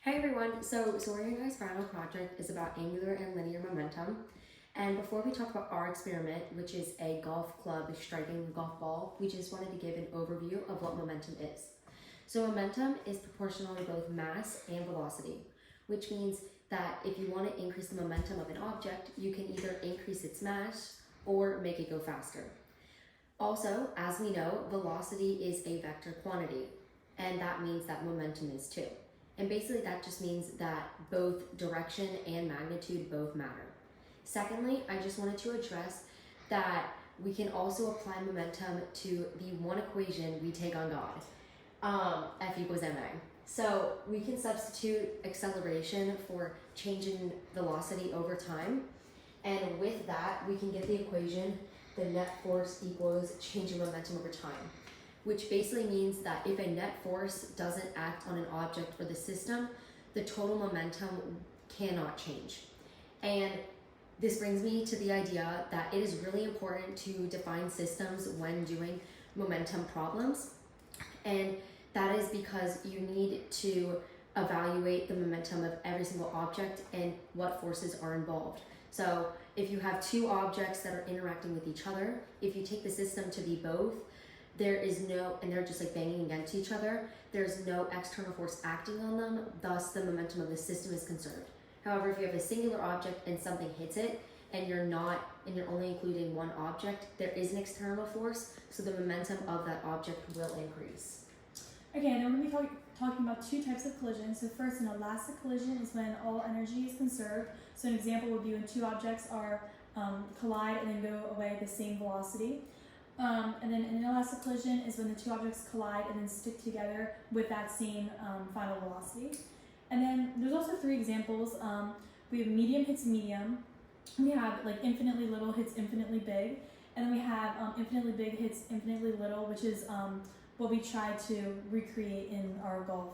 Hey everyone, so Sawyer and I's final project is about angular and linear momentum. And before we talk about our experiment, which is a golf club striking a golf ball, we just wanted to give an overview of what momentum is. So momentum is proportional to both mass and velocity, which means that if you want to increase the momentum of an object, you can either increase its mass or make it go faster. Also, as we know, velocity is a vector quantity, and that means that momentum is too. And basically that just means that both direction and magnitude both matter. Secondly, I just wanted to address that we can also apply momentum to the one equation we take on God, F equals ma. So we can substitute acceleration for change in velocity over time. And with that, we can get the equation, the net force equals change in momentum over time, which basically means that if a net force doesn't act on an object or the system, the total momentum cannot change. And this brings me to the idea that it is really important to define systems when doing momentum problems. And that is because you need to evaluate the momentum of every single object and what forces are involved. So if you have two objects that are interacting with each other, if you take the system to be both, there is no, and they're just like banging against each other, there's no external force acting on them, thus the momentum of the system is conserved. However, if you have a singular object and something hits it, and you're only including one object, there is an external force, so the momentum of that object will increase. Okay, and then we're going to be talking about two types of collisions. So first, an elastic collision is when all energy is conserved. So an example would be when two objects are collide and then go away at the same velocity. And then an inelastic collision is when the two objects collide and then stick together with that same final velocity. And then there's also three examples. We have medium hits medium. We have like infinitely little hits infinitely big. And then we have infinitely big hits infinitely little, which is what we try to recreate in our golf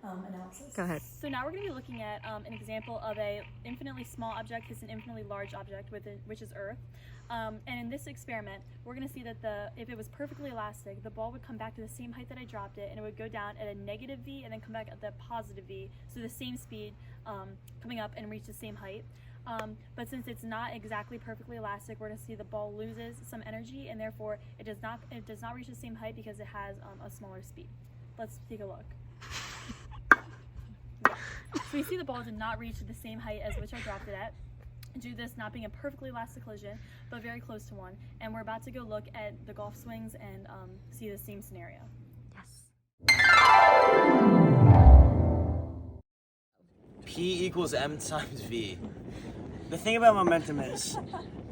analysis. Go ahead. So now we're going to be looking at an example of a infinitely small object hits an infinitely large object, which is Earth. And in this experiment, we're going to see that if it was perfectly elastic, the ball would come back to the same height that I dropped it, and it would go down at a negative v and then come back at the positive v, so the same speed coming up and reach the same height. But since it's not exactly perfectly elastic, we're going to see the ball loses some energy, and therefore it does not reach the same height because it has a smaller speed. Let's take a look. So we see the ball did not reach the same height as which I dropped it at, due to this not being a perfectly elastic collision, but very close to one. And we're about to go look at the golf swings and see the same scenario. Yes. P equals m times v. The thing about momentum is,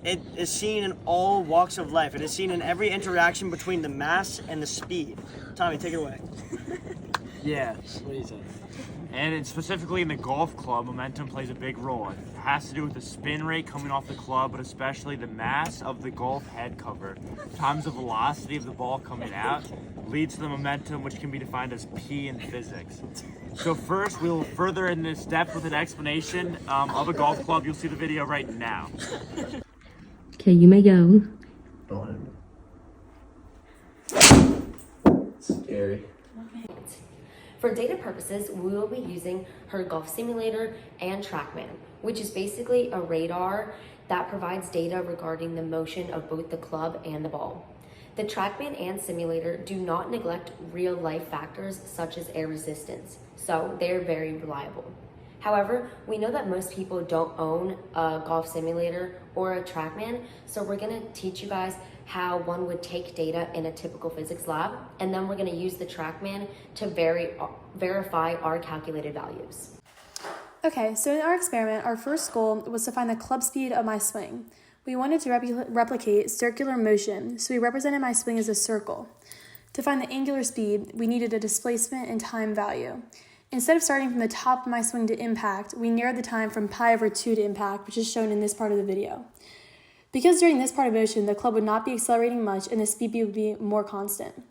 it is seen in all walks of life. It is seen in every interaction between the mass and the speed. Tommy, take it away. Yeah, What do you say? and specifically in the golf club, momentum plays a big role. It has to do with the spin rate coming off the club, but especially the mass of the golf head cover times the velocity of the ball coming out leads to the momentum, which can be defined as P in physics. So first, we'll further in this depth with an explanation of a golf club. You'll see the video right now. Okay, you may go. Scary. For data purposes, we will be using her golf simulator and TrackMan, which is basically a radar that provides data regarding the motion of both the club and the ball. The TrackMan and simulator do not neglect real-life factors such as air resistance, so they are very reliable. However, we know that most people don't own a golf simulator or a TrackMan, so we're going to teach you guys how one would take data in a typical physics lab, and then we're going to use the TrackMan to verify our calculated values. Okay, so in our experiment, our first goal was to find the club speed of my swing. We wanted to replicate circular motion, so we represented my swing as a circle. To find the angular speed, we needed a displacement and time value. Instead of starting from the top of my swing to impact, we narrowed the time from pi/2 to impact, which is shown in this part of the video. Because during this part of motion, the club would not be accelerating much and the speed would be more constant.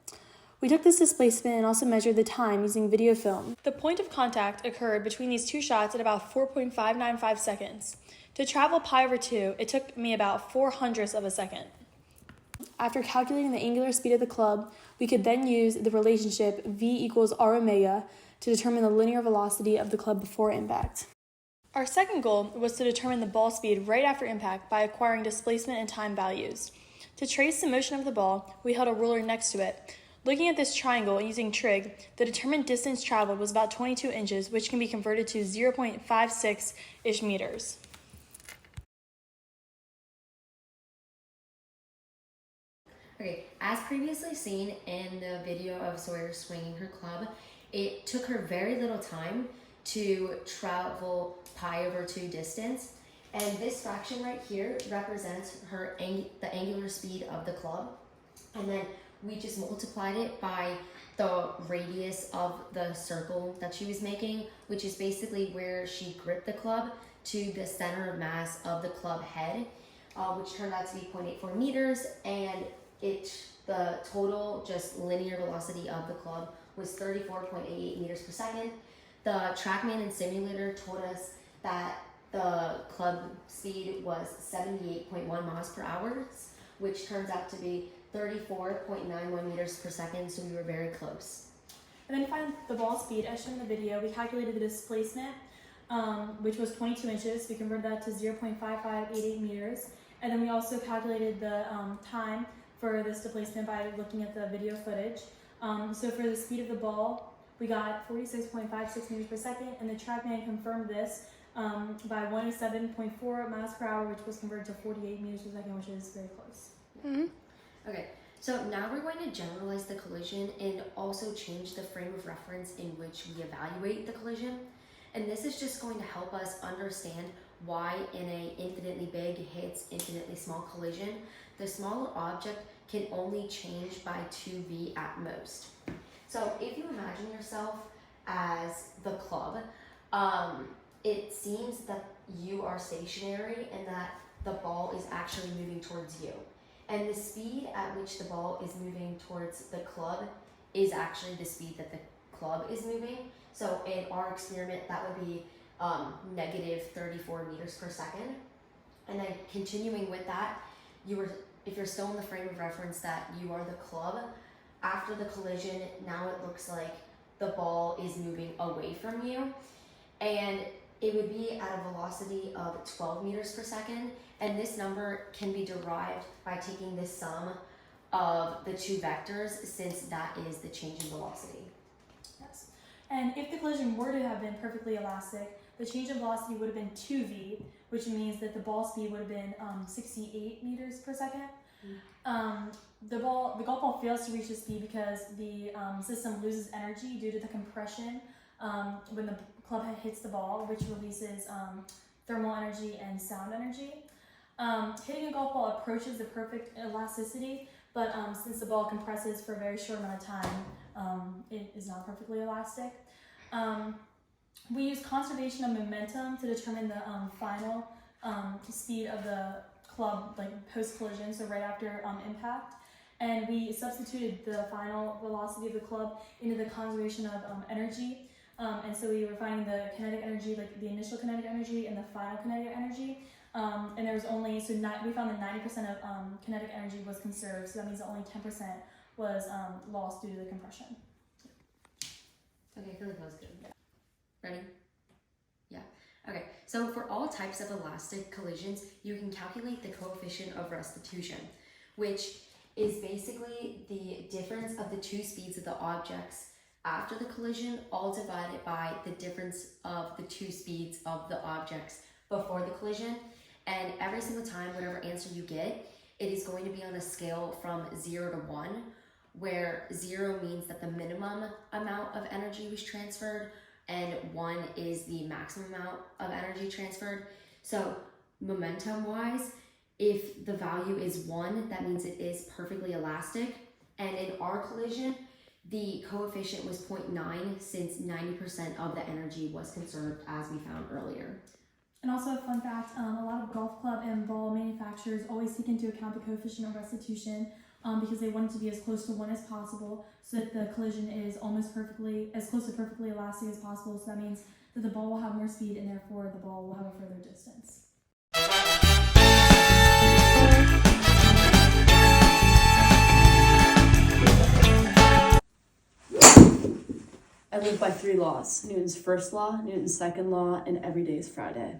We took this displacement and also measured the time using video film. The point of contact occurred between these two shots at about 4.595 seconds. To travel pi/2, it took me about 4/100ths of a second. After calculating the angular speed of the club, we could then use the relationship V equals R omega to determine the linear velocity of the club before impact. Our second goal was to determine the ball speed right after impact by acquiring displacement and time values. To trace the motion of the ball, we held a ruler next to it. Looking at this triangle and using trig, the determined distance traveled was about 22 inches, which can be converted to 0.56-ish meters. Okay, as previously seen in the video of Sawyer swinging her club, it took her very little time to travel pi over 2 distance, and this fraction right here represents the angular speed of the club, and then we just multiplied it by the radius of the circle that she was making, which is basically where she gripped the club to the center of mass of the club head, which turned out to be 0.84 meters, and the total just linear velocity of the club was 34.88 meters per second. The TrackMan and simulator told us that the club speed was 78.1 miles per hour, which turns out to be 34.91 meters per second, so we were very close. And then to find the ball speed, as shown in the video, we calculated the displacement, which was 22 inches. We converted that to 0.5588 meters. And then we also calculated the time for this displacement by looking at the video footage. So for the speed of the ball, we got 46.56 meters per second, and the TrackMan confirmed this by 107.4 miles per hour, which was converted to 48 meters per second, which is very close. Mm-hmm. Okay, so now we're going to generalize the collision and also change the frame of reference in which we evaluate the collision. And this is just going to help us understand why in a infinitely big hits infinitely small collision, the smaller object can only change by 2v at most. So if you imagine yourself as the club, it seems that you are stationary and that the ball is actually moving towards you. And the speed at which the ball is moving towards the club is actually the speed that the club is moving. So in our experiment, that would be negative 34 meters per second. And then continuing with that, if you're still in the frame of reference that you are the club, after the collision, now it looks like the ball is moving away from you. And it would be at a velocity of 12 meters per second. And this number can be derived by taking the sum of the two vectors, since that is the change in velocity. Yes. And if the collision were to have been perfectly elastic, the change in velocity would have been 2v, which means that the ball speed would have been 68 meters per second. The golf ball fails to reach the speed because the system loses energy due to the compression when the club head hits the ball, which releases thermal energy and sound energy. Hitting a golf ball approaches the perfect elasticity, but since the ball compresses for a very short amount of time, it is not perfectly elastic. We use conservation of momentum to determine the final speed of the club, like post-collision, so right after impact. And we substituted the final velocity of the club into the conservation of energy. And so we were finding the kinetic energy, like the initial kinetic energy and the final kinetic energy. And there was only, we found that 90% of kinetic energy was conserved, so that means that only 10% was lost due to the compression. Okay, I feel like that was good. Ready? Yeah. Okay, so for all types of elastic collisions, you can calculate the coefficient of restitution, which is basically the difference of the two speeds of the objects after the collision, all divided by the difference of the two speeds of the objects before the collision. And every single time, whatever answer you get, it is going to be on a scale from 0 to 1, where 0 means that the minimum amount of energy was transferred, and 1 is the maximum amount of energy transferred. So momentum-wise, if the value is 1, that means it is perfectly elastic. And in our collision, the coefficient was 0.9, since 90% of the energy was conserved, as we found earlier. And also a fun fact, a lot of golf club and ball manufacturers always take into account the coefficient of restitution because they want it to be as close to 1 as possible, so that the collision is almost as close to perfectly elastic as possible. So that means that the ball will have more speed, and therefore the ball will have a further distance. I live by 3 laws: Newton's first law, Newton's second law, and every day is Friday.